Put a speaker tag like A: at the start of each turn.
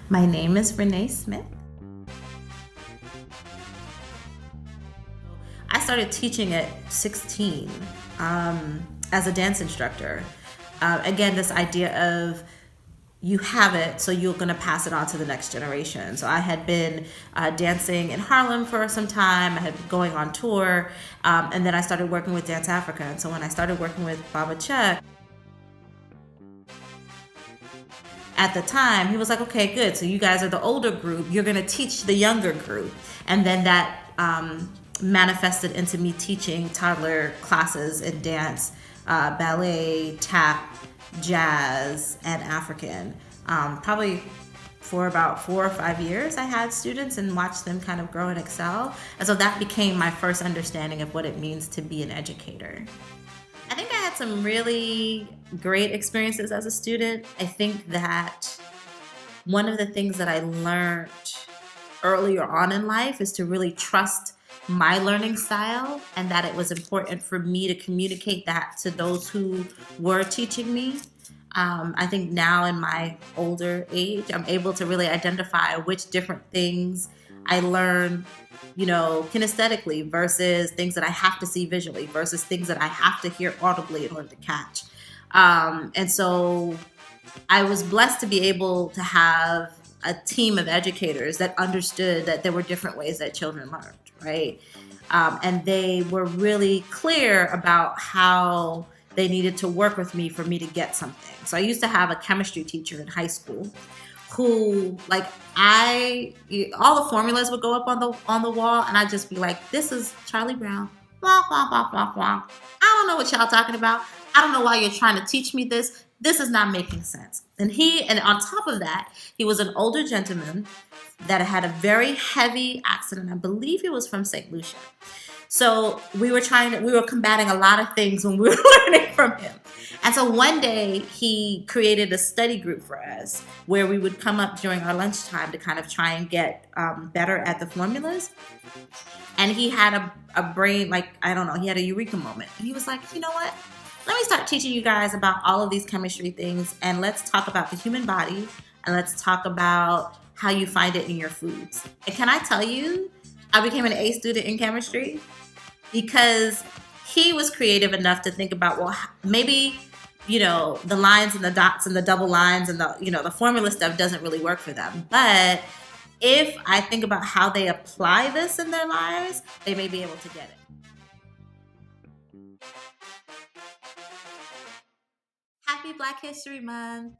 A: My name is Renee Smith. I started teaching at 16 as a dance instructor. Again, this idea of you have it, so you're going to pass it on to the next generation. So I had been dancing in Harlem for some time. I had been going on tour, and then I started working with Dance Africa. And so when I started working with Baba Chuck, at the time, he was like, okay, good. So you guys are the older group. You're going to teach the younger group. And then that manifested into me teaching toddler classes in dance, ballet, tap, jazz, and African. Probably for about 4 or 5 years, I had students and watched them kind of grow and excel. And so that became my first understanding of what it means to be an educator. I think I had some really great experiences as a student. I think that one of the things that I learned earlier on in life is to really trust my learning style, and that it was important for me to communicate that to those who were teaching me. I think now in my older age, I'm able to really identify which different things I learn, kinesthetically versus things that I have to see visually versus things that I have to hear audibly in order to catch. And so I was blessed to be able to have a team of educators that understood that there were different ways that children learned, right? And they were really clear about how they needed to work with me for me to get something. So I used to have a chemistry teacher in high school who, like, all the formulas would go up on the wall, and I'd just be like, "This is Charlie Brown. Wah, wah, wah, wah, wah. I don't know what y'all talking about. I don't know why you're trying to teach me this. This is not making sense." And on top of that, he was an older gentleman that had a very heavy accent, and I believe he was from St. Lucia. So we were combating a lot of things when we were learning from him. And so one day he created a study group for us where we would come up during our lunchtime to kind of try and get better at the formulas. And he had a brain, like, I don't know, he had a eureka moment. And he was like, you know what? Let me start teaching you guys about all of these chemistry things, and let's talk about the human body, and let's talk about how you find it in your foods. And can I tell you, I became an A student in chemistry because he was creative enough to think about, well, maybe, the lines and the dots and the double lines and the formula stuff doesn't really work for them. But if I think about how they apply this in their lives, they may be able to get it. Happy Black History Month.